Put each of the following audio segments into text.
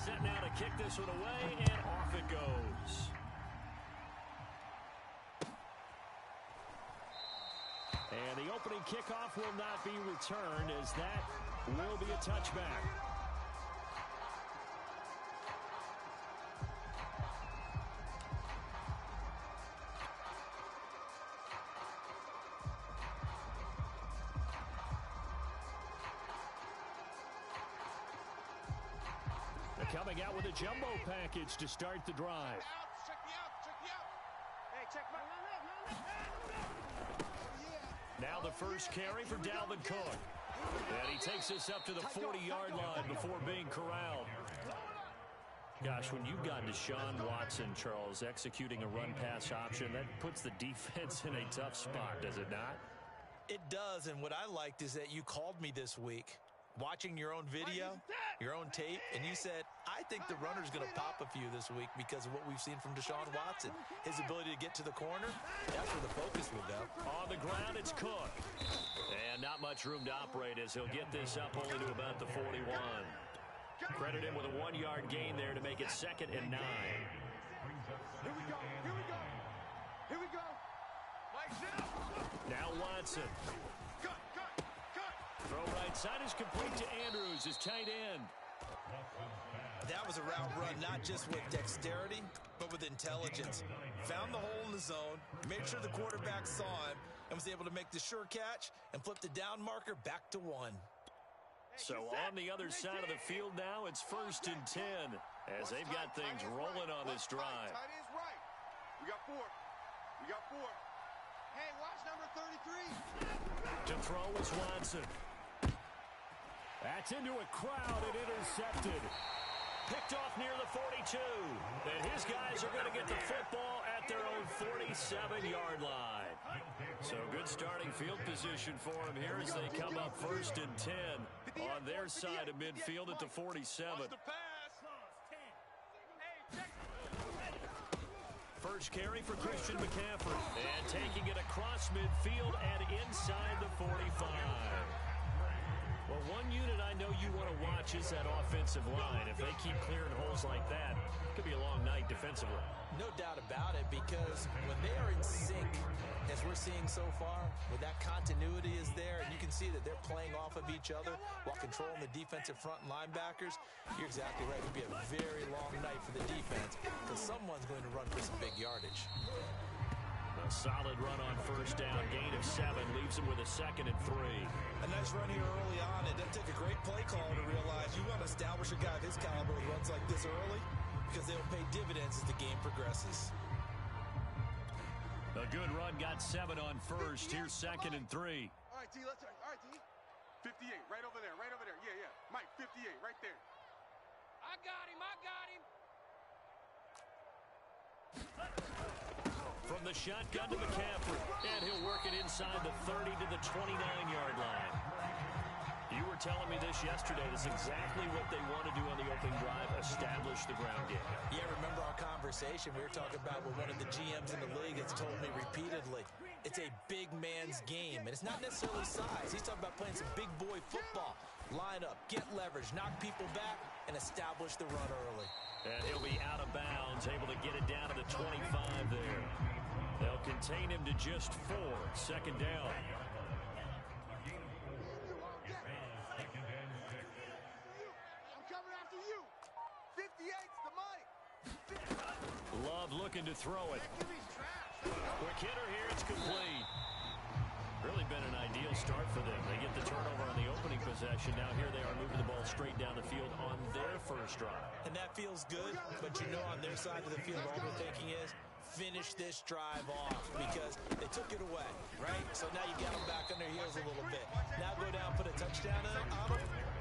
set now to kick this one away, and off it goes. And the opening kickoff will not be returned, as that will be a touchback. They're coming out with a jumbo package to start the drive. Check me out. Hey, check my... Now the first carry for Dalvin Cook. And he takes us up to the 40-yard line before being corralled. Gosh, when you've got Deshaun Watson, Charles, executing a run-pass option, that puts the defense in a tough spot, does it not? It does, and what I liked is that you called me this week, watching your own video, your own tape, and you said, I think the runner's going to pop a few this week because of what we've seen from Deshaun Watson. His ability to get to the corner, that's where the focus will go. On the ground, it's Cook. And not much room to operate as he'll get this up only to about the 41. Credit him with a 1-yard gain there to make it 2nd and 9. Here we go. Now Watson. Throw right side is complete to Andrews, his tight end. That was a route run, not just with dexterity, but with intelligence. Found the hole in the zone, made sure the quarterback saw him, and was able to make the sure catch and flip the down marker back to 1. So on the other side of the field now, it's 1st and 10 as they've got things rolling on this drive. Tight end's right. We got 4. Hey, watch number 33. To throw is Watson. That's into a crowd and intercepted. Picked off near the 42. And his guys are going to get the football at their own 47-yard line. So good starting field position for him here as they come up 1st and 10 on their side of midfield at the 47. First carry for Christian McCaffrey. And taking it across midfield and inside the 45. Well, one unit I know you want to watch is that offensive line. If they keep clearing holes like that, it could be a long night defensively. No doubt about it, because when they are in sync, as we're seeing so far, when that continuity is there, and you can see that they're playing off of each other while controlling the defensive front and linebackers, you're exactly right. It could be a very long night for the defense because someone's going to run for some big yardage. A solid run on 1st down. Gain of 7 leaves him with a 2nd and 3. A nice run here early on. It doesn't take a great play caller to realize you want to establish a guy of his caliber with runs like this early because they'll pay dividends as the game progresses. A good run, got 7 on 1st. Here's 2nd and 3. All right, T, all right, T. 58, right over there. Yeah. Mike, 58, right there. I got him. From the shotgun to McCaffrey. And he'll work it inside the 30 to the 29-yard line. You were telling me this yesterday. This is exactly what they want to do on the opening drive, establish the ground game. Yeah, remember our conversation. We were talking about what one of the GMs in the league has told me repeatedly. It's a big man's game, and it's not necessarily size. He's talking about playing some big boy football. Line up, get leverage, knock people back, and establish the run early. And he'll be out of bounds, able to get it down to the 25 there. They'll contain him to just 4. 2nd down. I'm coming after you. 58's the Mike. Love looking to throw it. Quick hitter here, it's complete. Really been an ideal start for them. They get the turnover on the opening possession. Now here they are moving the ball straight down the field on their first drive. And that feels good, but you know on their side of the field all they're thinking is finish this drive off because they took it away, right? So now you got them back on their heels a little bit. Now go down, put a touchdown on them.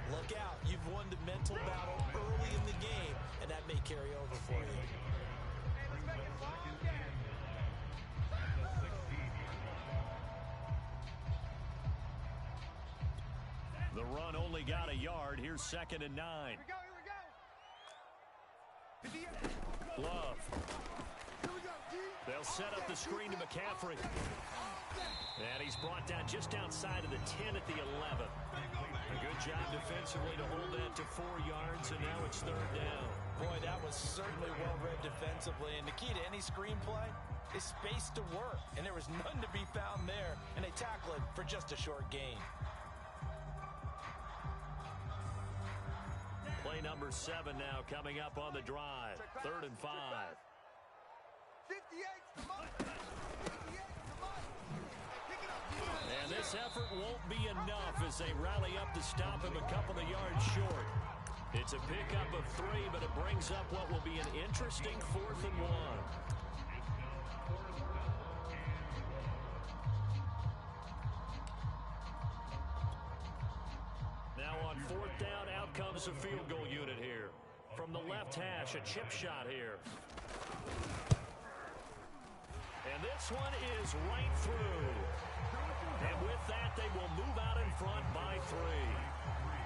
Look out. You've won the mental battle early in the game, and that may carry over for you. The run only got a yard. Here's 2nd and 9. Here we go. Love. They'll set up the screen to McCaffrey. And he's brought down just outside of the 10 at the 11. A good job defensively to hold that to 4 yards, and now it's 3rd down. was certainly well-read defensively, and the key to any screenplay is space to work, and there was none to be found there, and they tackle it for just a short gain. Play number 7 now coming up on the drive. 3rd and 5. 58 to Mike. 58 to Mike. Pick it up. And this effort won't be enough as they rally up to stop him a couple of yards short. It's a pickup of 3, but it brings up what will be an interesting 4th and 1. Now on 4th down, out comes the field goal unit here. From the left hash, a chip shot here. And this one is right through. And with that, they will move out in front by 3.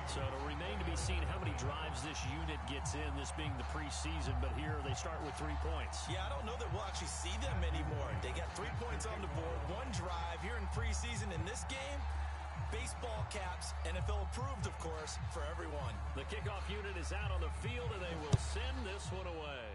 So it'll remain to be seen how many drives this unit gets in, this being the preseason. But here they start with 3 points. Yeah, I don't know that we'll actually see them anymore. They got 3 points on the board, 1 drive here in preseason. In this game, baseball caps, NFL approved, of course, for everyone. The kickoff unit is out on the field, and they will send this one away.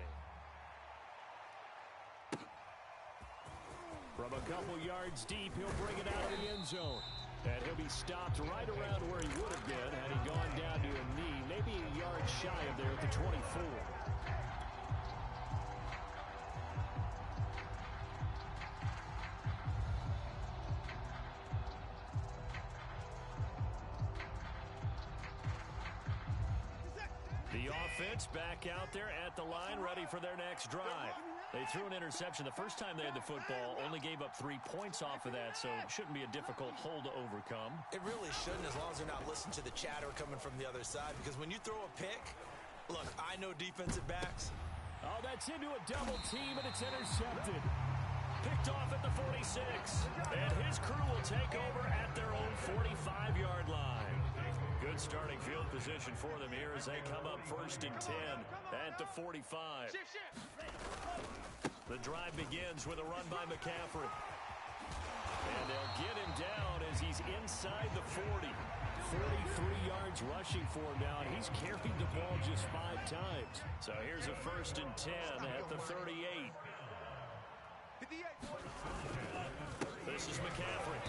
From a couple yards deep, he'll bring it out of the end zone. And he'll be stopped right around where he would have been had he gone down to a knee, maybe a yard shy of there at the 24. The offense back out there at the line, ready for their next drive. They threw an interception the first time they had the football, only gave up 3 points off of that, so it shouldn't be a difficult hole to overcome. It really shouldn't, as long as they're not listening to the chatter coming from the other side, because when you throw a pick, look, I know defensive backs. Oh, that's into a double team, and it's intercepted. Picked off at the 46, and his crew will take over at their own 45-yard line. Good starting field position for them here as they come up 1st and 10 at the 45. The drive begins with a run by McCaffrey. And they'll get him down as he's inside the 40. 43 yards rushing for him now, and he's carried the ball just 5 times. So here's a 1st and 10 at the 38. This is McCaffrey.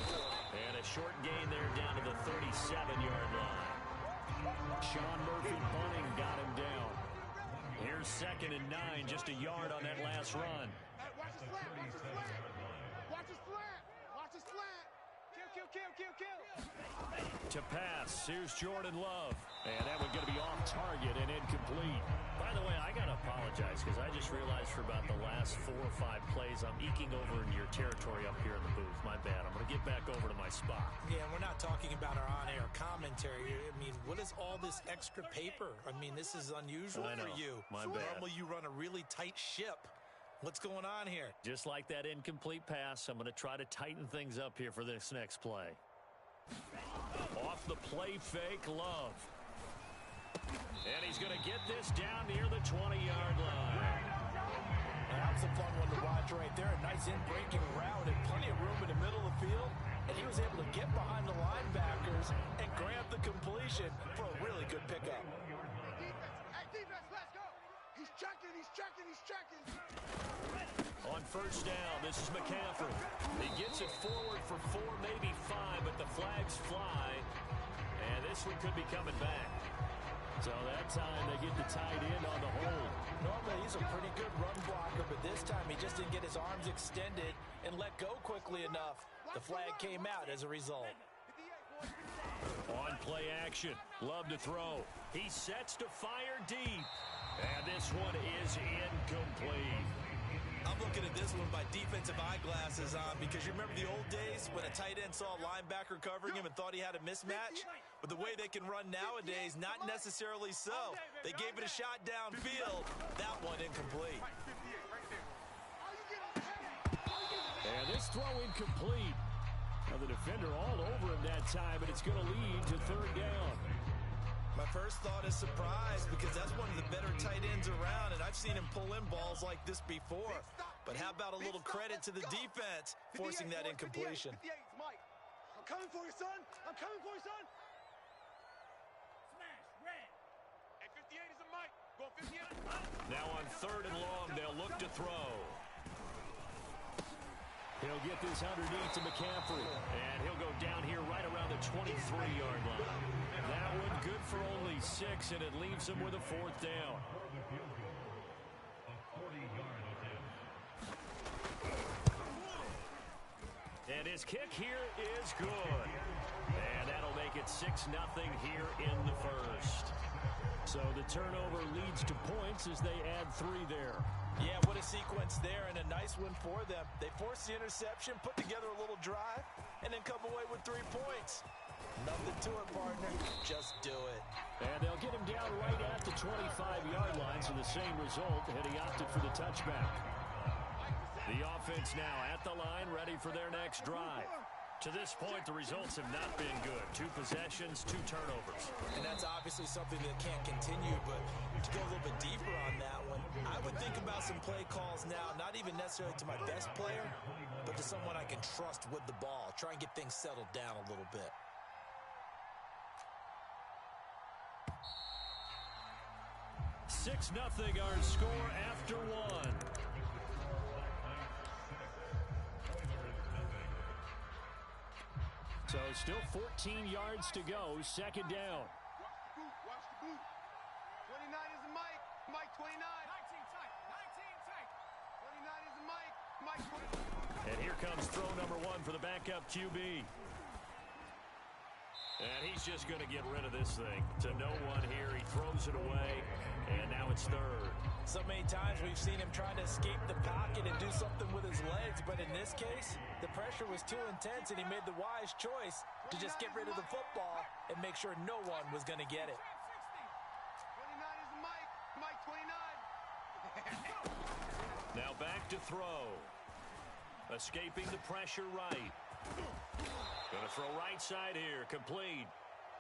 And a short gain there down to the 37-yard line. Sean Murphy bunting got him down. Here's 2nd and 9, just a yard on that last run. Hey, watch his flat, watch his flat. Watch his flat. Watch his flat. Kill. To pass, here's Jordan Love. And that one's going to be off target and incomplete. By the way, I got to apologize because I just realized for about the last 4 or 5 plays, I'm eking over into your territory up here in the booth. My bad. I'm going to get back over to my spot. Yeah, we're not talking about our on-air commentary. I mean, what is all this extra paper? I mean, this is unusual for you. My bad. Normally, you run a really tight ship. What's going on here? Just like that incomplete pass, I'm going to try to tighten things up here for this next play. Off the play fake, Love. And he's going to get this down near the 20-yard line. That's a fun one to watch right there. A nice in-breaking route and plenty of room in the middle of the field. And he was able to get behind the linebackers and grab the completion for a really good pickup. Defense, let's go. He's checking. On 1st down, this is McCaffrey. He gets it forward for 4, maybe 5, but the flags fly. And this one could be coming back. So that time they get the tight end on the hold. Normally he's a pretty good run blocker, but this time he just didn't get his arms extended and let go quickly enough. The flag came out as a result. On play action, Love to throw. He sets to fire deep. And this one is incomplete. I'm looking at this one by defensive eyeglasses on because you remember the old days when a tight end saw a linebacker covering him and thought he had a mismatch? But the way they can run nowadays, not necessarily so. They gave it a shot downfield. That one incomplete. And this throw incomplete. Now the defender all over him that time, but it's going to lead to 3rd down. My first thought is surprise because that's one of the better tight ends around, and I've seen him pull in balls like this before. But how about a little credit to the defense forcing that incompletion? 58 is Mike. I'm coming for you, son. I'm coming for you, son. Smash, red. And 58 is a Mike. Go 58. Now on 3rd and long, they'll look to throw. He'll get this underneath to McCaffrey. And he'll go down here right around the 23-yard line. That one good for only 6, and it leaves him with a 4th down. And his kick here is good. And that'll make it 6-0 here in the first. So the turnover leads to points as they add 3 there. Yeah, what a sequence there, and a nice one for them. They force the interception, put together a little drive, and then come away with 3 points. Nothing to it, partner. Just do it. And they'll get him down right at the 25-yard line, so the same result, and he opted for the touchback. The offense now at the line, ready for their next drive. To this point, the results have not been good. 2 possessions, 2 turnovers. And that's obviously something that can't continue, but to go a little bit deeper on that one, I would think about some play calls now, not even necessarily to my best player, but to someone I can trust with the ball. Try and get things settled down a little bit. Six nothing our score after 1. So still 14 yards to go, 2nd down. Watch the boot. 29 is the Mike. Mike 29. 19 tight. 19 tight. 29 is the Mike. Mike 29. And here comes throw number 1 for the backup QB. And he's just going to get rid of this thing. To no one here. He throws it away. And now it's 3rd. So many times we've seen him trying to escape the pocket and do something with his legs. But in this case, the pressure was too intense, and he made the wise choice to just get rid of the football and make sure no one was going to get it. 29 is the Mike. Mike 29. Now back to throw. Escaping the pressure right. Going to throw right side here. Complete.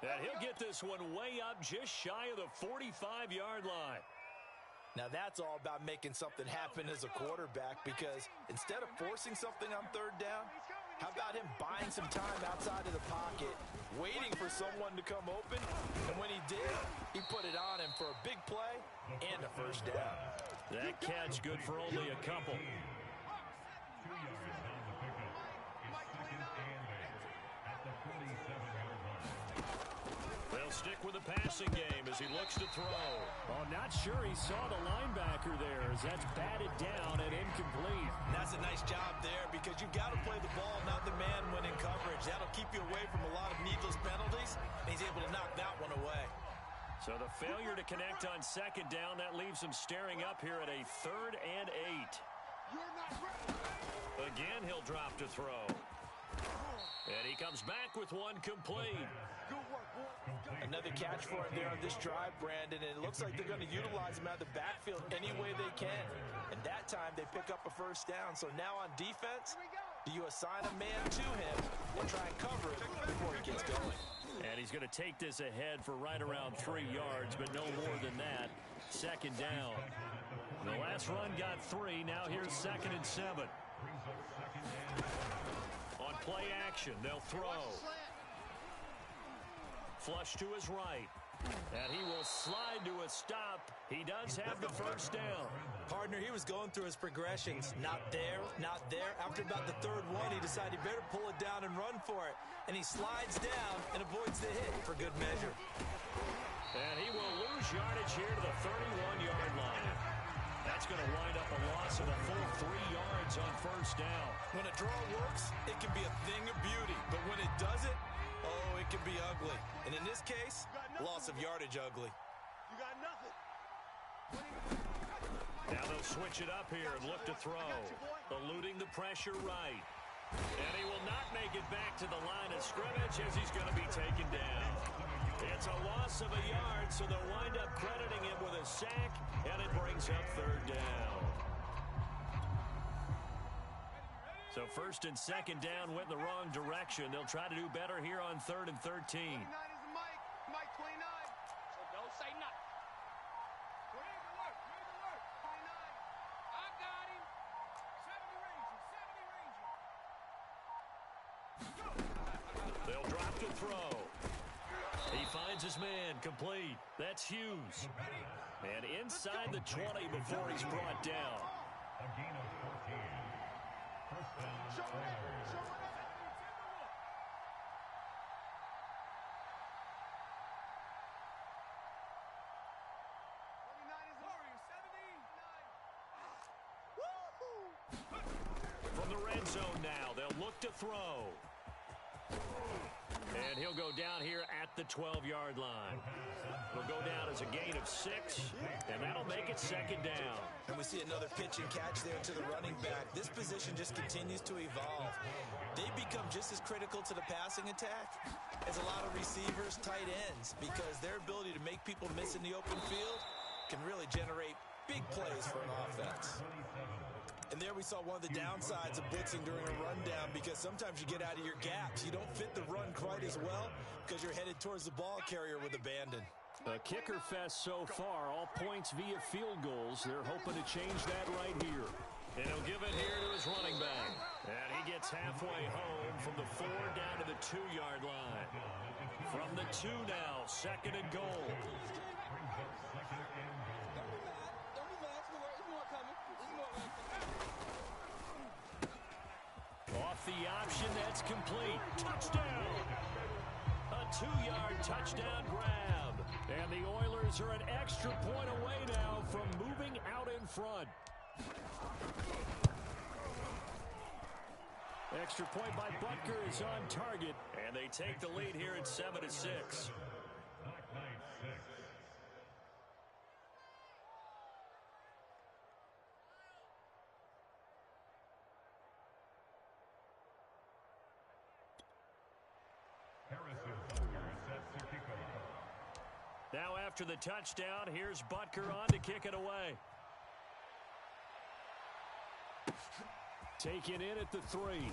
And he'll get this one way up just shy of the 45-yard line. Now that's all about making something happen as a quarterback, because instead of forcing something on 3rd down, how about him buying some time outside of the pocket, waiting for someone to come open, and when he did, he put it on him for a big play and a 1st down. That catch good for only a couple. They'll stick with the passing game as he looks to throw. Oh, not sure he saw the linebacker there as that's batted down and incomplete. That's a nice job there, because you've got to play the ball, not the man when in coverage. That'll keep you away from a lot of needless penalties, and he's able to knock that one away. So the failure to connect on 2nd down, that leaves him staring up here at a 3rd and 8. Again, he'll drop to throw. And he comes back with one complete. Another catch for him there on this drive, Brandon, and it looks like they're going to utilize him out of the backfield any way they can. And that time they pick up a 1st down. So now on defense, do you assign a man to him and try and cover it before he gets going? And he's going to take this ahead for right around 3 yards, but no more than that. 2nd down. The last run got 3. Now here's 2nd and 7. On play action, they'll throw. Flush to his right. And he will slide to a stop. He does have the 1st down. Partner, he was going through his progressions. Not there, not there. After about the 3rd one, he decided he better pull it down and run for it. And he slides down and avoids the hit for good measure. And he will lose yardage here to the 31-yard line. That's going to wind up a loss of a full 3 yards on 1st down. When a draw works, it can be a thing of beauty. But when it doesn't, oh, it can be ugly. And in this case, loss of yardage ugly. You got nothing. Now they'll switch it up here and look to throw. Eluding the pressure right. And he will not make it back to the line of scrimmage as he's going to be taken down. It's a loss of a yard, so they'll wind up crediting him with a sack, and it brings up 3rd down. So 1st and 2nd down went in the wrong direction. They'll try to do better here on 3rd and 13. 29 is the Mike. Mike 29. So don't say nothing. Read the work. Read the work. 29. I got him. 70 Ranger. 70 Ranger. They'll drop to throw. He finds his man, complete. That's Hughes. And inside the 20 before he's brought down. A gain of 14. First down, Raiders. From the red zone now, they'll look to throw. And he'll go down here at the 12-yard line. He'll go down as a gain of 6, and that'll make it second down. And we see another pitch and catch there to the running back. This position just continues to evolve. They become just as critical to the passing attack as a lot of receivers, tight ends, because their ability to make people miss in the open field can really generate big plays for an offense. And there we saw one of the downsides of blitzing during a rundown, because sometimes you get out of your gaps. You don't fit the run quite as well because you're headed towards the ball carrier with abandon. A kicker fest so far, all points via field goals. They're hoping to change that right here. And he'll give it here to his running back. And he gets halfway home from the 4 down to the 2-yard line. From the 2 now, second and goal. Off the option, that's complete. Touchdown! A 2-yard touchdown grab. And the Oilers are an extra point away now from moving out in front. Extra point by Butker is on target. And they take the lead here at 7-6. Now after the touchdown, here's Butker on to kick it away. Taken in at the 3.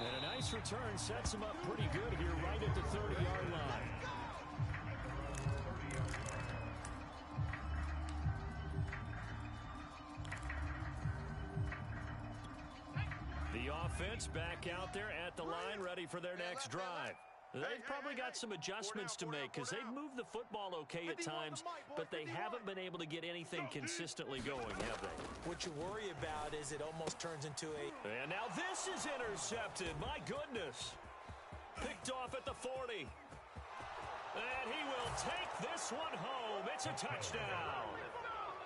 And a nice return sets him up pretty good here right at the 30-yard line. The offense back out there at the line, ready for their next drive. They've probably got some adjustments to make because they've moved the football okay at times, but they haven't been able to get anything consistently going, have they? What you worry about is it almost turns into a... And now this is intercepted. My goodness. Picked off at the 40. And he will take this one home. It's a touchdown.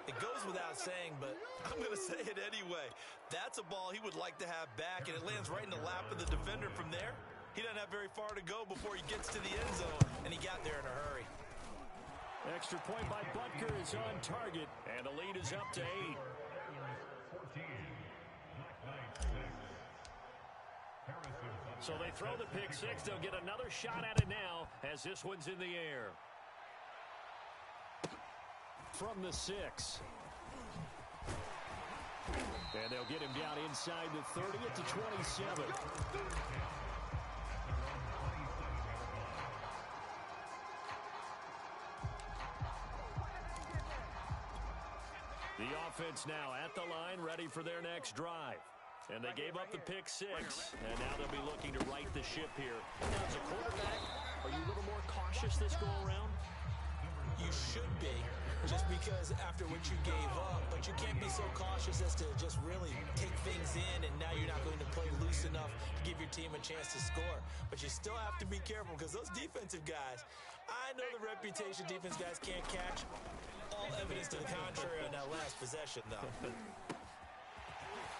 It goes without saying, but I'm going to say it anyway. That's a ball he would like to have back, and it lands right in the lap of the defender from there. He doesn't have very far to go before he gets to the end zone, and he got there in a hurry. Extra point by Butker is on target, and the lead is up to 8. So they throw the pick 6. They'll get another shot at it now as this one's in the air. From the 6. And they'll get him down inside the 30 at the 27. The offense now at the line, ready for their next drive. And they gave up the pick 6, and now they'll be looking to right the ship here. Now, as a quarterback, are you a little more cautious this go-around? You should be, just because after what you gave up, but you can't be so cautious as to just really take things in, and now you're not going to play loose enough to give your team a chance to score. But you still have to be careful, because those defensive guys, I know the reputation defense guys can't catch. All evidence to the contrary on that last possession, though.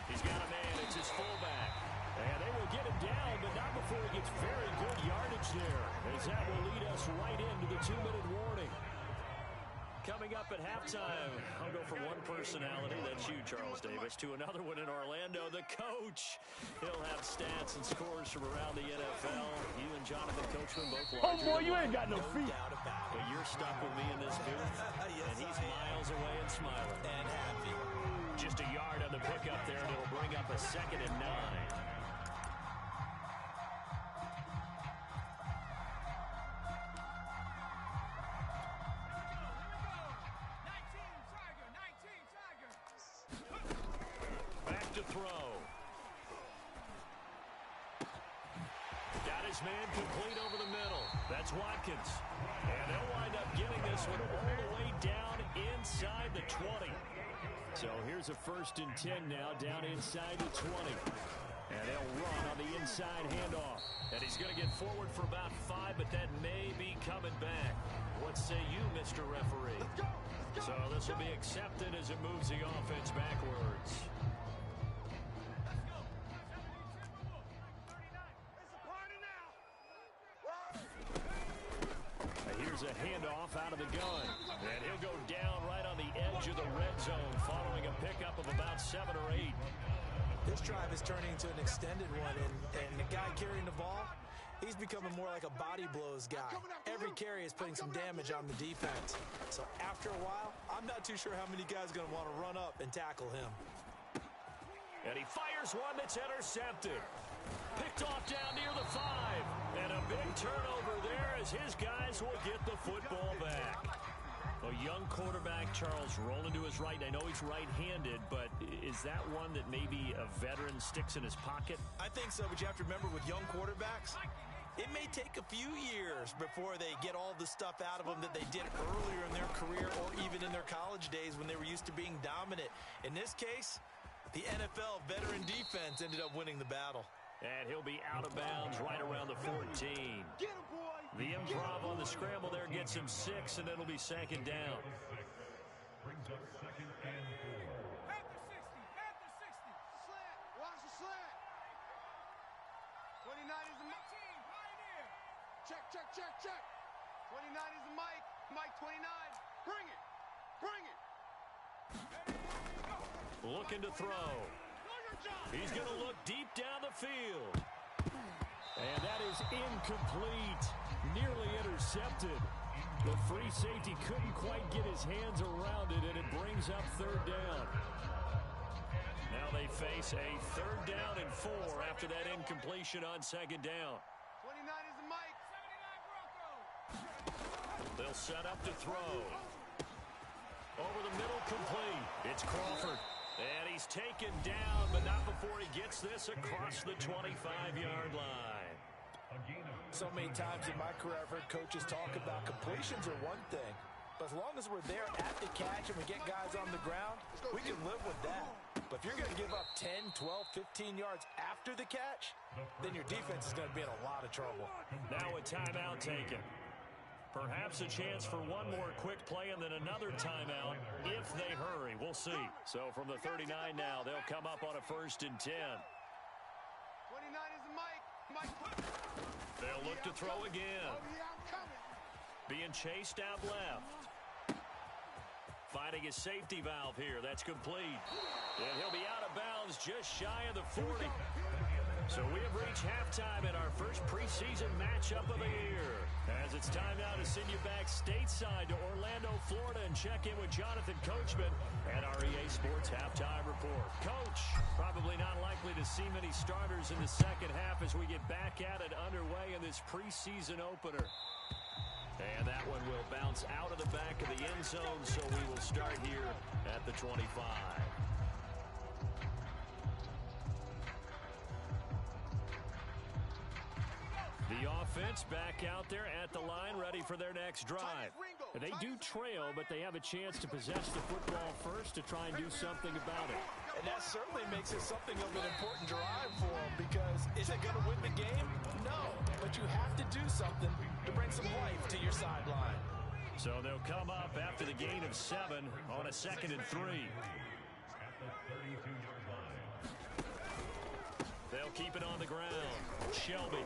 He's got a man. It's his fullback. And they will get him down, but not before he gets very good yardage there, as that will lead us right into the 2-minute warning. Coming up at halftime, I'll go from one personality, that's you, Charles Davis, to another one in Orlando, the coach. He'll have stats and scores from around the NFL. You and Jonathan Coachman both larger. Oh, boy, you ain't got no feet. But you're stuck with me in this booth, Yes, and he's miles away and smiling. And happy. Just a yard on the pickup there, and it'll bring up a 2nd and 9. Back to throw. Got his his man complete over the middle. That's Watkins. And they'll wind up getting this one all the way down inside the 20. So here's a 1st and 10 now, down inside the 20. And they'll run on the inside handoff. And he's going to get forward for about 5, but that may be coming back. What say you, Mr. Referee? So this will be accepted as it moves the offense backwards. Here's a handoff out of the gun. And he'll go down right on the edge of the red zone following a pickup of about 7 or 8. This drive is turning into an extended one, and the guy carrying the ball, he's becoming more like a body blows guy. Every carry is putting some damage on the defense. So after a while, I'm not too sure how many guys are going to want to run up and tackle him. And he fires one that's intercepted. Picked off down near the 5. And a big turnover there as his guys will get the football back. A young quarterback, Charles, rolling to his right. I know he's right-handed, but is that one that maybe a veteran sticks in his pocket? I think so, but you have to remember with young quarterbacks, it may take a few years before they get all the stuff out of them that they did earlier in their career or even in their college days when they were used to being dominant. In this case, the NFL veteran defense ended up winning the battle. And he'll be out of bounds right around the 14. The improv on the scramble there gets him 6, and it'll be 2nd down. Brings up 2nd and 4. At the 60. Slant. Watch the slant. 29 is the Pioneer. Check. 29 is the Mike. Mike 29. Bring it. Looking to throw. He's going to look deep down the field. And that is incomplete. Nearly intercepted. The free safety couldn't quite get his hands around it, and it brings up 3rd down. Now they face a 3rd down and 4 after that incompletion on 2nd down. 29 is the Mike. 79 Broncos. They'll set up to throw. Over the middle, complete. It's Crawford. And he's taken down, but not before he gets this across the 25-yard line. So many times in my career, I've heard coaches talk about completions are one thing. But as long as we're there at the catch and we get guys on the ground, we can live with that. But if you're going to give up 10, 12, 15 yards after the catch, then your defense is going to be in a lot of trouble. Now a timeout taken. Perhaps a chance for one more quick play and then another timeout if they hurry. We'll see. So from the 39 now, they'll come up on a 1st and 10. 29 is the Mike. They'll look to throw again. Being chased out left. Finding his safety valve here. That's complete. And he'll be out of bounds just shy of the 40. So we have reached halftime in our first preseason matchup of the year. As it's time now to send you back stateside to Orlando, Florida, and check in with Jonathan Coachman at our EA Sports Halftime Report. Coach, probably not likely to see many starters in the second half as we get back at it underway in this preseason opener. And that one will bounce out of the back of the end zone, so we will start here at the 25. The offense back out there at the line, ready for their next drive. They do trail, but they have a chance to possess the football first to try and do something about it. And that certainly makes it something of an important drive for them, because is it going to win the game? No, but you have to do something to bring some life to your sideline. So they'll come up after the gain of 7 on a 2nd and 3. At the 32-yard line. They'll keep it on the ground. Shelby.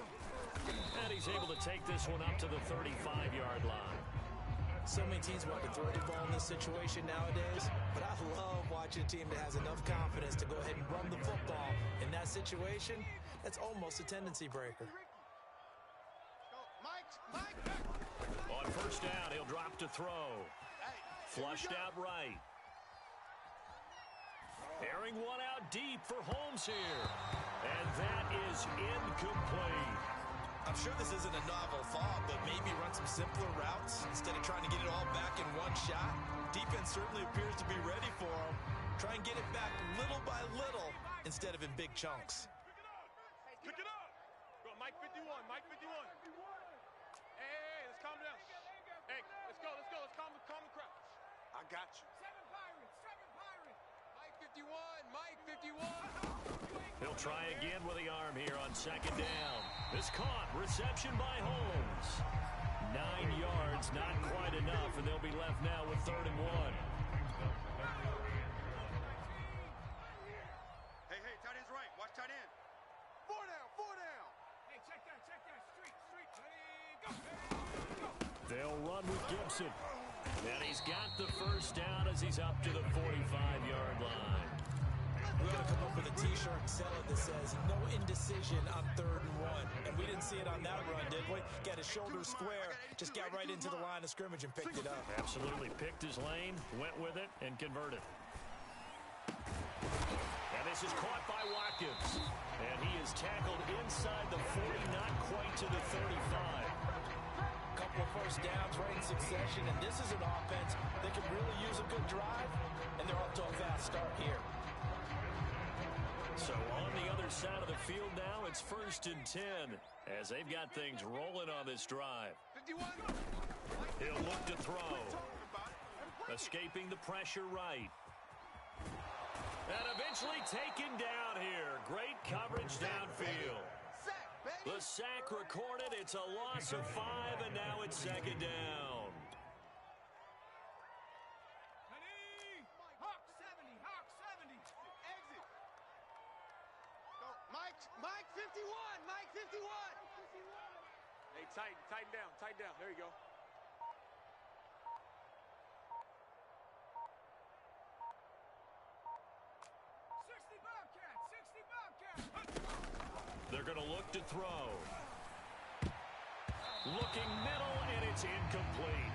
And he's able to take this one up to the 35-yard line. So many teams want to throw the ball in this situation nowadays, but I love watching a team that has enough confidence to go ahead and run the football. In that situation, that's almost a tendency breaker. On 1st down, he'll drop to throw. Flushed out right. Airing one out deep for Holmes here. And that is incomplete. I'm sure this isn't a novel thought, but maybe run some simpler routes instead of trying to get it all back in one shot. Defense certainly appears to be ready for him. Try and get it back little by little instead of in big chunks. Pick it up. Go, Mike 51. go. Let's calm the crowd. I got you. 7 Pirates. Mike 51. Mike 51. He'll try again with the arm here on second down. This caught. Reception by Holmes. 9 yards, not quite enough, and they'll be left now with 3rd and 1. Hey, tight end's right. Watch tight end. 4 down. Hey, check that. Street. Ready, go. They'll run with Gibson. And he's got the first down as he's up to the 45-yard line. We ought to come up with a T-shirt and sell it that says, no indecision on 3rd and 1. And we didn't see it on that run, did we? Got his shoulder square, just got right into the line of scrimmage and picked it up. Absolutely picked his lane, went with it, and converted. And this is caught by Watkins. And he is tackled inside the 40, not quite to the 35. Couple of first downs right in succession, and this is an offense that can really use a good drive, and they're off to a fast start here. So on the other side of the field now, it's 1st and 10 as they've got things rolling on this drive. 51. He'll look to throw. Escaping the pressure right. And eventually taken down here. Great coverage downfield. The sack recorded. It's a loss of 5, and now it's 2nd down. Hawk 70. Exit. Go. Mike 51. Hey, tighten down. There you go. They're going to look to throw. Looking middle, and it's incomplete.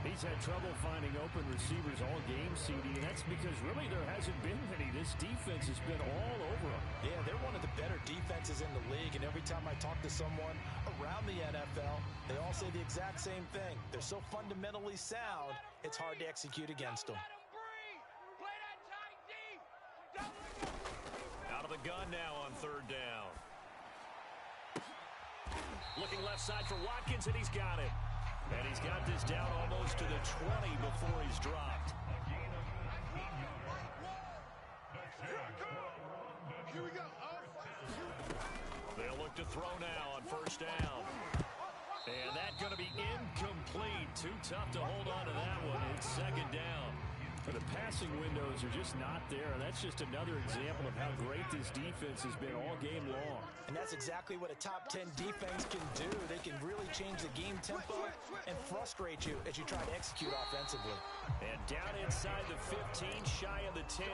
He's had trouble finding open receivers all game, CD, and that's because really there hasn't been many. This defense has been all over him. Yeah, they're one of the better defenses in the league, and every time I talk to someone around the NFL, they all say the exact same thing. They're so fundamentally sound, it's hard to execute against them. Out of the gun now on 3rd down. Looking left side for Watkins, and he's got it. And he's got this down almost to the 20 before he's dropped. Here we go. They'll look to throw now on 1st down. And that's going to be incomplete. Too tough to hold on to that one. It's 2nd down. The passing windows are just not there, and that's just another example of how great this defense has been all game long. And that's exactly what a top 10 defense can do. They can really change the game tempo and frustrate you as you try to execute offensively. And down inside the 15, shy of the 10.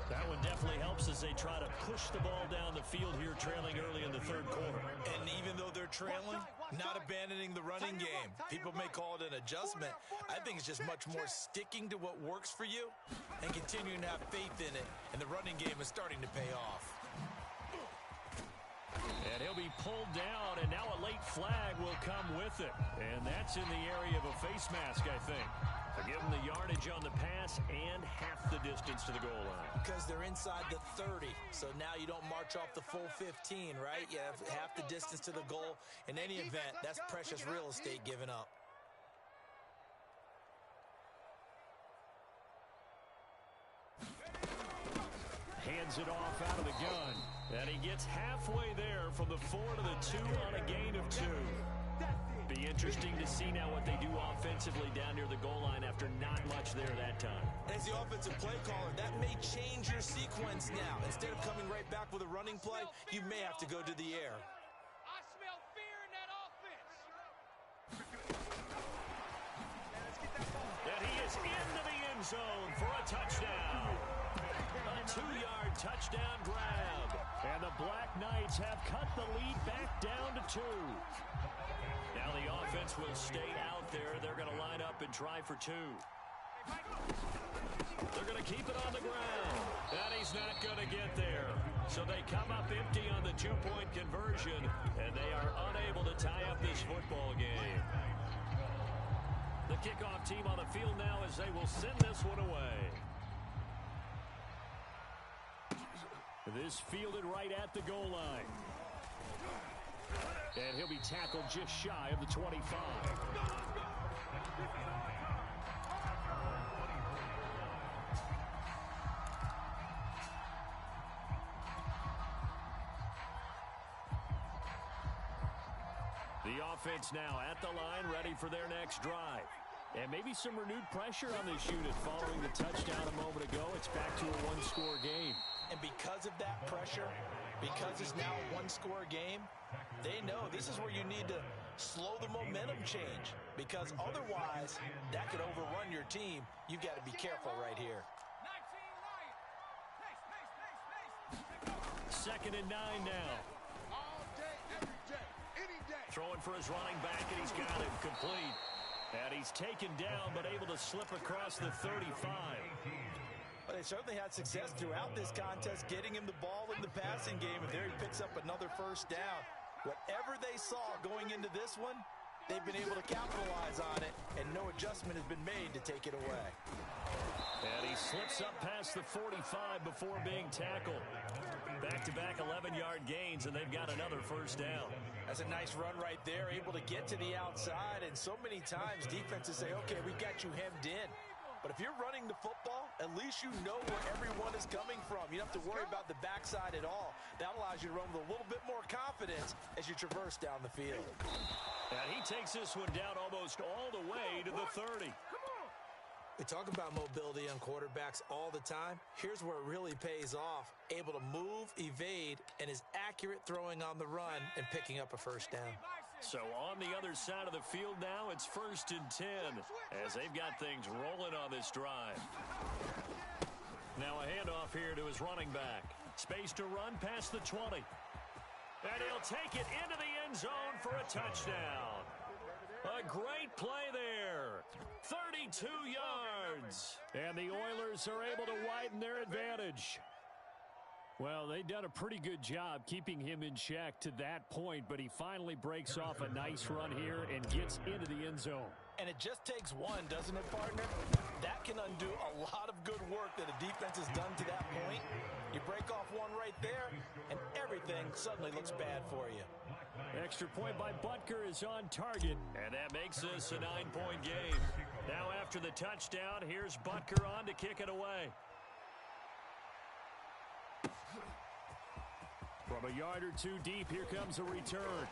That one definitely helps as they try to push the ball down the field here, trailing early in the 3rd quarter. And even though they're trailing, not abandoning the running game. People may call it an adjustment. I think it's just much more sticking to what works for you and continuing to have faith in it. And the running game is starting to pay off. And he'll be pulled down, and now a late flag will come with it. And that's in the area of a face mask, I think. To give them the yardage on the pass and half the distance to the goal line. Because they're inside the 30, so now you don't march off the full 15, right? You have half the distance to the goal. In any event, that's precious real estate given up. Hands it off out of the gun. And he gets halfway there from the 4 to the 2 on a gain of 2. Be interesting to see now what they do offensively down near the goal line after not much there that time. As the offensive play caller, that may change your sequence now. Instead of coming right back with a running play, you may have to go to the air. I smell fear in that offense. And he is into the end zone for a touchdown. A 2-yard touchdown grab. And the Black Knights have cut the lead back down to 2. Now the offense will stay out there. They're going to line up and try for 2. They're going to keep it on the ground. And he's not going to get there. So they come up empty on the 2-point conversion, and they are unable to tie up this football game. The kickoff team on the field now as they will send this one away. This fielded right at the goal line. And he'll be tackled just shy of the 25. The offense now at the line, ready for their next drive. And maybe some renewed pressure on this unit following the touchdown a moment ago. It's back to a one-score game. And because of that pressure, because it's now a one-score game, they know this is where you need to slow the momentum change, because otherwise that could overrun your team. You've got to be careful right here. 2nd and 9 now. All day, every day, any day. Throwing for his running back, and he's got him complete. And he's taken down, but able to slip across the 35. Well, they certainly had success throughout this contest, getting him the ball in the passing game, and there he picks up another first down. Whatever they saw going into this one, they've been able to capitalize on it, and no adjustment has been made to take it away. And he slips up past the 45 before being tackled. Back-to-back 11-yard gains, and they've got another first down. That's a nice run right there, able to get to the outside, and so many times defenses say, okay, we've got you hemmed in. But if you're running the football, at least you know where everyone is coming from. You don't have to worry about the backside at all. That allows you to run with a little bit more confidence as you traverse down the field. And he takes this one down almost all the way to the 30. We talk about mobility on quarterbacks all the time. Here's where it really pays off. Able to move, evade, and is accurate throwing on the run and picking up a first down. So on the other side of the field now, it's 1st and 10 as they've got things rolling on this drive. Now a handoff here to his running back. Space to run past the 20. And he'll take it into the end zone for a touchdown. A great play there. 32 yards. And the Oilers are able to widen their advantage. Well, they've done a pretty good job keeping him in check to that point, but he finally breaks off a nice run here and gets into the end zone. And it just takes one, doesn't it, partner? That can undo a lot of good work that a defense has done to that point. You break off one right there, and everything suddenly looks bad for you. Extra point by Butker is on target, and that makes this a 9-point game. Now after the touchdown, here's Butker on to kick it away. From a yard or two deep, here comes a return.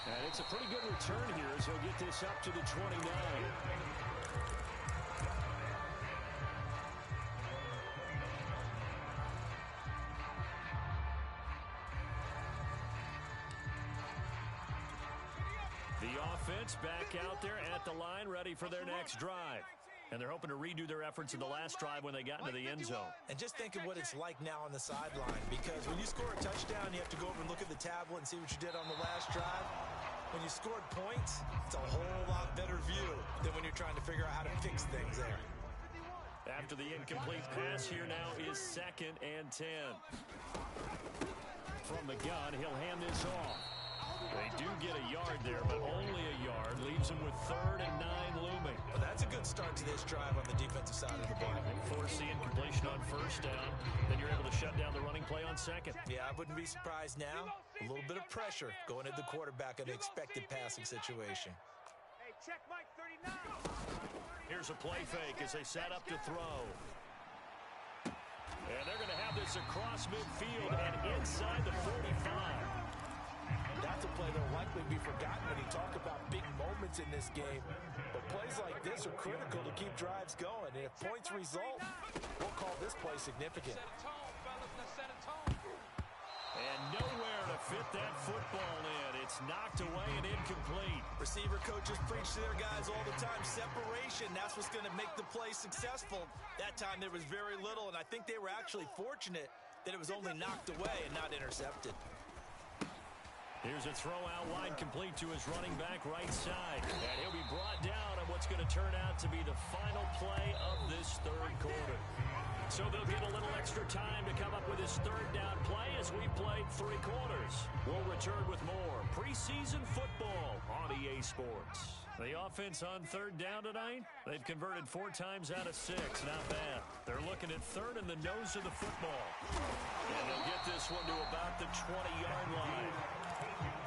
And it's a pretty good return here as he'll get this up to the 29. The offense back out there at the line, ready for their next drive. And they're hoping to redo their efforts in the last drive when they got into the end zone. And just think of what it's like now on the sideline, because when you score a touchdown, you have to go over and look at the tablet and see what you did on the last drive. When you scored points, it's a whole lot better view than when you're trying to figure out how to fix things there. After the incomplete pass, here now is 2nd and 10. From the gun, he'll hand this off. They do get a yard there, but only a yard. Leaves them with 3rd and 9 looming. Well, that's a good start to this drive on the defensive side of the ball. Force the incompletion on 1st down. Then you're able to shut down the running play on 2nd. Yeah, I wouldn't be surprised now. A little bit of pressure going at the quarterback in an expected passing situation. Hey, check Mike 39. Here's a play fake as they set up to throw. And they're going to have this across midfield and inside the 45. That's a play that will likely be forgotten when you talk about big moments in this game. But plays like this are critical to keep drives going. And if points result, we'll call this play significant. And nowhere to fit that football in. It's knocked away and incomplete. Receiver coaches preach to their guys all the time. Separation, that's what's going to make the play successful. That time there was very little, and I think they were actually fortunate that it was only knocked away and not intercepted. Here's a throw out wide, complete to his running back right side. And he'll be brought down on what's going to turn out to be the final play of this 3rd quarter. So they'll get a little extra time to come up with his 3rd down play as we played 3 quarters. We'll return with more preseason football on EA Sports. The offense on 3rd down tonight, they've converted 4 times out of 6. Not bad. They're looking at 3rd in the nose of the football. And they'll get this one to about the 20-yard line.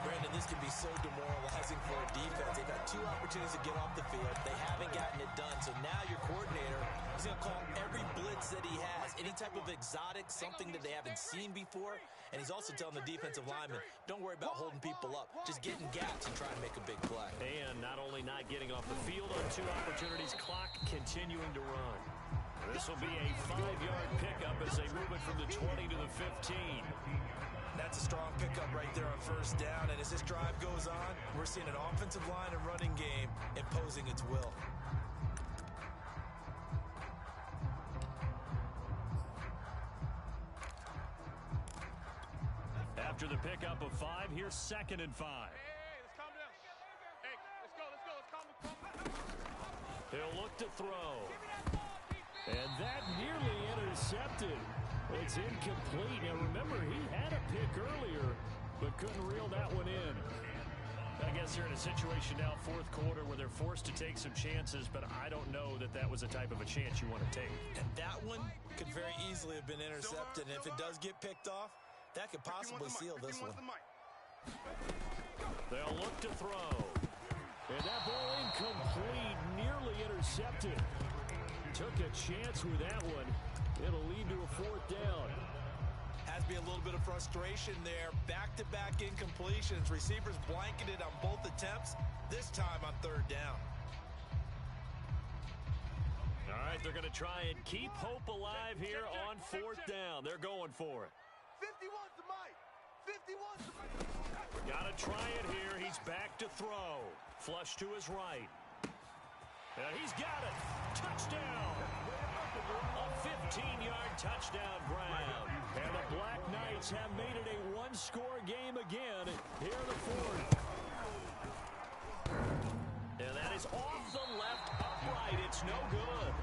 Brandon, this can be so demoralizing for a defense. They've had 2 opportunities to get off the field. They haven't gotten it done. So now your coordinator is He's going to call every blitz that he has, any type of exotic, something that they haven't seen before. And he's also telling the defensive lineman, don't worry about holding people up. Just get in gaps and try and make a big play. And not only not getting off the field on 2 opportunities, clock continuing to run. This will be a 5-yard pickup as they move it from the 20 to the 15. That's a strong pickup right there on first down. And as this drive goes on, we're seeing an offensive line and running game imposing its will. After the pickup of 5, here's 2nd and 5. Hey, let's calm down. Hey, let's go. Let's calm down. He'll look to throw. And that nearly intercepted. It's incomplete. Now remember, he had a pick earlier, but couldn't reel that one in. I guess they're in a situation now, 4th quarter, where they're forced to take some chances, but I don't know that that was the type of a chance you want to take. And that one could very easily have been intercepted. And if it does get picked off, that could possibly seal this one. They'll look to throw. And that ball incomplete, nearly intercepted. Took a chance with that one. It'll lead to a 4th down. Has to be a little bit of frustration there. Back-to-back incompletions. Receivers blanketed on both attempts, this time on 3rd down. All right, they're going to try and keep hope alive here on 4th down. They're going for it. 51's the mic. 51's the mic. Got to try it here. He's back to throw. Flush to his right. He's got it. Touchdown. A 15-yard touchdown ground. And the Black Knights have made it a 1-score game again. Here are the 4th. And that is off the left upright. It's no good.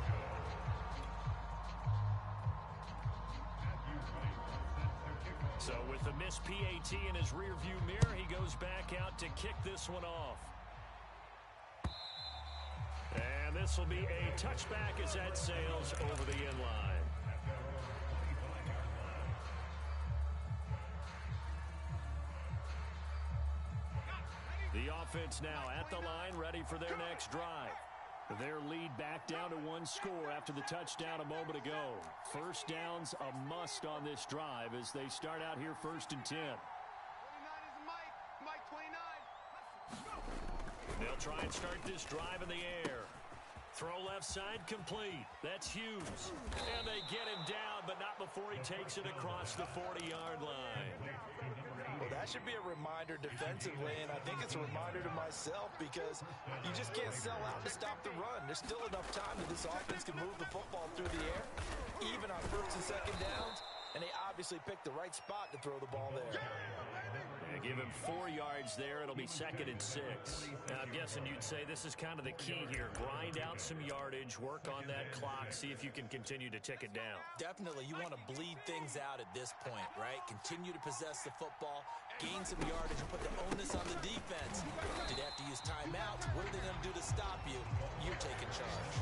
So with the missed PAT in his rearview mirror, he goes back out to kick this one off. And this will be a touchback as that sails over the end line. The offense now at the line, ready for their next drive. Their lead back down to 1 score after the touchdown a moment ago. First down's a must on this drive as they start out here 1st and 10. 29 is the mic. Mic 29. They'll try and start this drive in the air. Throw left side complete. That's Hughes. And they get him down, but not before he takes it across the 40-yard line. Well, that should be a reminder defensively, and I think it's a reminder to myself because you just can't sell out to stop the run. There's still enough time that this offense can move the football through the air, even on 1st and 2nd downs, and they obviously picked the right spot to throw the ball there. Give him 4 yards there. It'll be 2nd and 6. Now, I'm guessing you'd say this is kind of the key here. Grind out some yardage, work on that clock, see if you can continue to tick it down. Definitely. You want to bleed things out at this point, right? Continue to possess the football, gain some yardage, and put the onus on the defense. Did they have to use timeouts? What are they going to do to stop you? You're taking charge.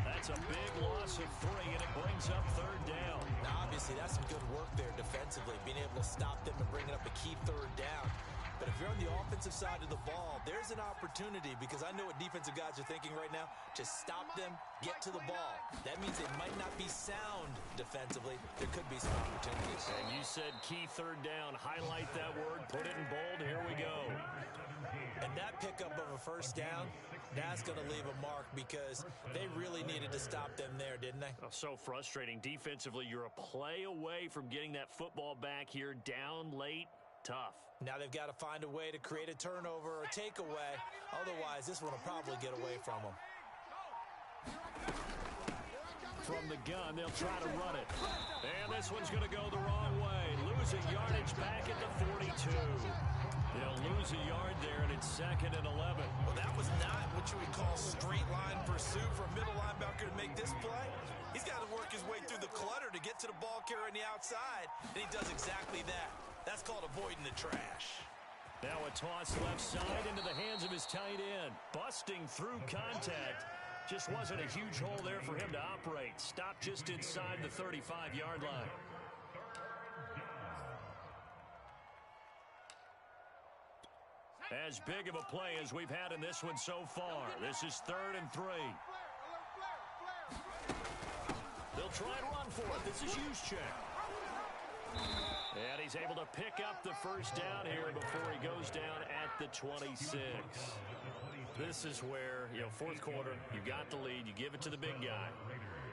That's a big loss of 3, and it brings up 3rd down. Now, obviously, that's some good work there defensively, being able to stop them and bringing up a key 3rd down. But if you're on the offensive side of the ball, there's an opportunity because I know what defensive guys are thinking right now. Just stop them, get to the ball. That means they might not be sound defensively. There could be some opportunities. And you said key 3rd down. Highlight that word. Put it in bold. Here we go. And that pickup of a 1st down, that's going to leave a mark because they really needed to stop them there, didn't they? Oh, so frustrating. Defensively, you're a play away from getting that football back here. Down late. Tough. Now they've got to find a way to create a turnover or takeaway. Otherwise, this one will probably get away from them. From the gun, they'll try to run it. And this one's going to go the wrong way. Losing yardage back at the 42. They'll lose a yard there, and it's 2nd and 11. Well, that was not what you would call straight line pursuit for a middle linebacker to make this play. He's got to work his way through the clutter to get to the ball carrier on the outside, and he does exactly that. That's called avoiding the trash. Now a toss left side into the hands of his tight end. Busting through contact. Just wasn't a huge hole there for him to operate. Stopped just inside the 35-yard line. As big of a play as we've had in this one so far. This is 3rd and 3. They'll try and run for it. This is Juszczyk. And he's able to pick up the first down here before he goes down at the 26. This is where, fourth quarter, you got the lead, you give it to the big guy.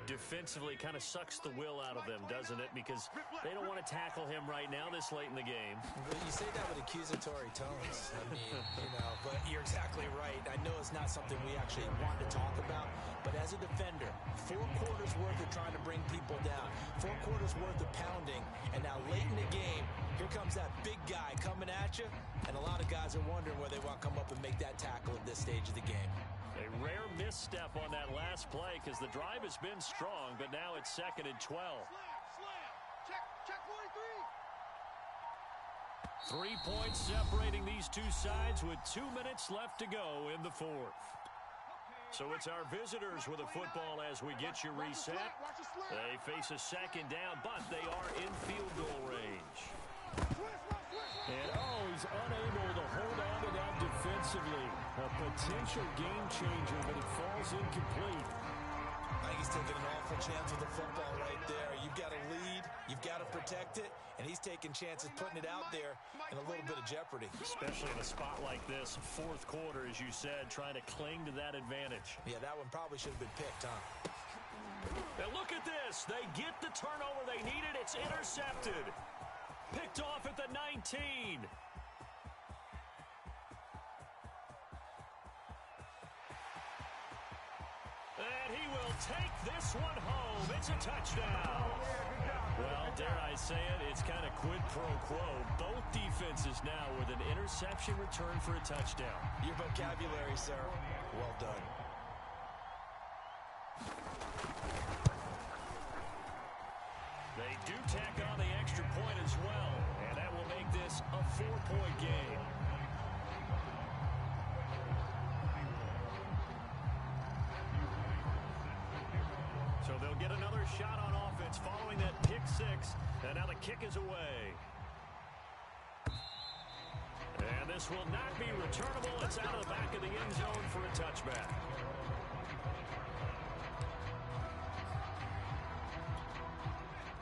Defensively, kind of sucks the will out of them, doesn't it? Because they don't want to tackle him right now this late in the game. Well, you say that with accusatory tones. I mean, but you're exactly right. I know it's not something we actually want to talk about, but as a defender, 4 quarters worth of trying to bring people down, 4 quarters worth of pounding, and now late in the game, here comes that big guy coming at you, and a lot of guys are wondering where they want to come up and make that tackle at this stage of the game. A rare misstep on that last play because the drive has been strong, but now it's 2nd and 12. Slam. Check 43. 3 points separating these two sides with 2 minutes left to go in the fourth. So it's our visitors with a football as we get you reset. They face a second down, but they are in field goal range. And he's unable to hold on to that defensively. A potential game changer, but it falls incomplete. I think he's taking an awful chance with the football right there. You've got to lead, you've got to protect it, and he's taking chances putting it out there in a little bit of jeopardy. Especially in a spot like this, fourth quarter, as you said, trying to cling to that advantage. Yeah, that one probably should have been picked, huh? Now look at this. They get the turnover they needed. It's intercepted. Picked off at the 19. And he will take this one home. It's a touchdown. Well, dare I say it, it's kind of quid pro quo. Both defenses now with an interception return for a touchdown. Your vocabulary, sir. Well done. They do tack on the extra point as well, and that will make this a 4-point game. So they'll get another shot on offense following that pick 6, and now the kick is away. And this will not be returnable. It's out of the back of the end zone for a touchback.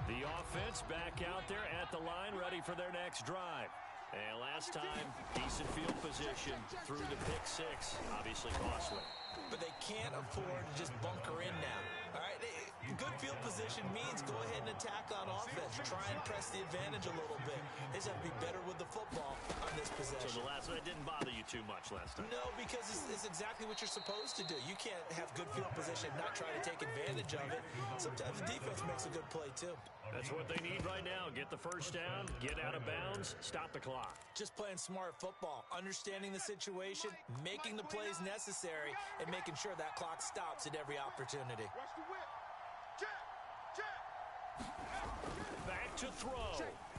The offense back out there at the line, ready for their next drive. And last time, decent field position through the pick 6, obviously costly. But they can't afford to just bunker in now. All right, good field position means go ahead and attack on offense. Try and press the advantage a little bit. They just have to be better with the football on this possession. So that didn't bother you too much last time? No, because it's exactly what you're supposed to do. You can't have good field position and not try to take advantage of it. Sometimes the defense makes a good play, too. That's what they need right now. Get the first down, get out of bounds, stop the clock. Just playing smart football, understanding the situation, making the plays necessary, and making sure that clock stops at every opportunity. Watch the whip. Check. Back to throw.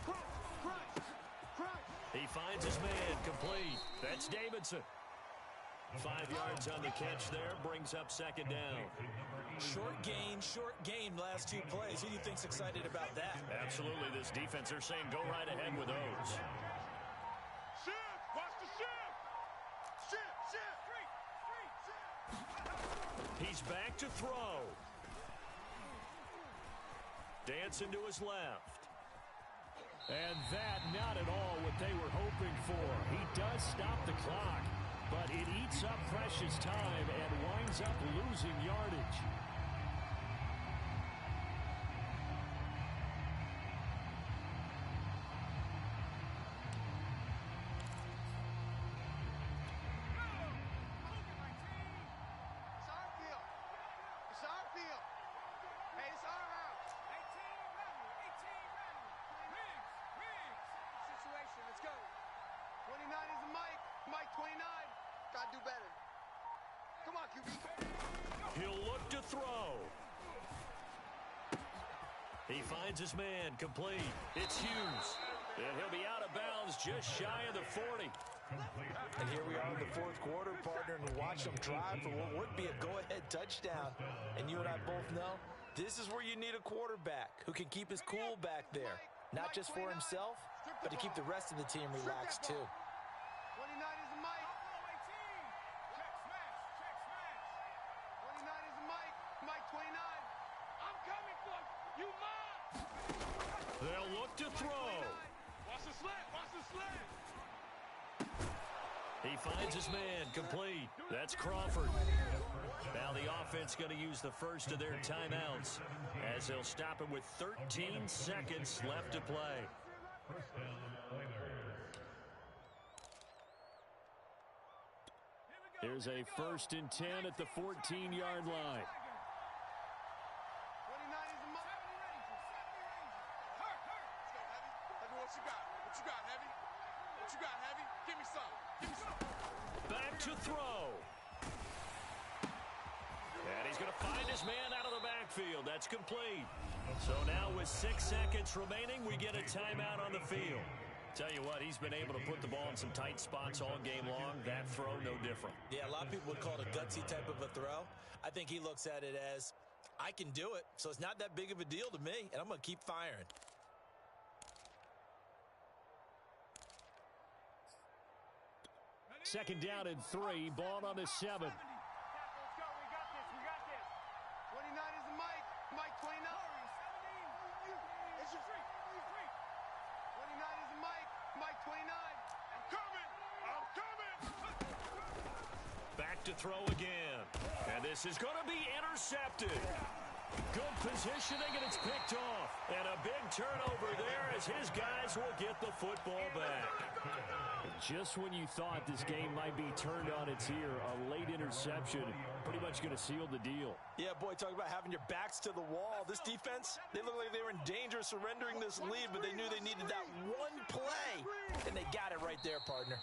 Crunch. He finds his man, complete. That's Davidson. 5 yards on the catch there, brings up second down. Short gain last 2 plays. Who do you think's excited about that? Absolutely, this defense, they're saying go right ahead with those. Shift. Watch the shift. Shift. He's back to throw. Dancing to his left. And that not at all what they were hoping for. He does stop the clock, but it eats up precious time and winds up losing yardage. It's our field. Hey, it's our house. 18 ready. Riggs. Situation, let's go. 29 is a Mike. Mike 29. Gotta do better. Come on, QB. He'll look to throw. He finds his man, complete. It's Hughes. And he'll be out of bounds just shy of the 40. And here we are in the fourth quarter, partner, and watch them drive for what would be a go-ahead touchdown. And you and I both know this is where you need a quarterback who can keep his cool back there. Not just for himself, but to keep the rest of the team relaxed, too. 29 is a Mike. 29 is a Mike. Mike 29. I'm coming for you. You mine. They'll look to throw. Watch the slant. Watch the slant. He finds his man, complete. That's Crawford. Now the offense going to use the first of their timeouts as they'll stop him with 13 seconds left to play. Here's a 1st and 10 at the 14-yard line. 29 is the mark. Hurt. Let's go, Heavy. Heavy, what you got? What you got, Heavy? What you got, Heavy? Give me some. Give me some. Back to throw. And he's going to find his man out of the backfield. That's complete. So now with 6 seconds remaining, we get a timeout on the field. Tell you what, he's been able to put the ball in some tight spots all game long. That throw, no different. Yeah, a lot of people would call it a gutsy type of a throw. I think he looks at it as, I can do it, so it's not that big of a deal to me, and I'm going to keep firing. Second down and 3, ball on the 7. Let's go. We got this. 29 is the Mike. Mike 29. It's your 29 is the Mike. Mike 29. I'm coming. Back to throw again. And this is going to be intercepted. Good positioning, and it's picked off. And a big turnover there as his guys will get the football back. Just when you thought this game might be turned on its ear, a late interception pretty much going to seal the deal. Yeah, boy, talk about having your backs to the wall. This defense, they look like they were in danger of surrendering this lead, but they knew they needed that one play, and they got it right there, partner.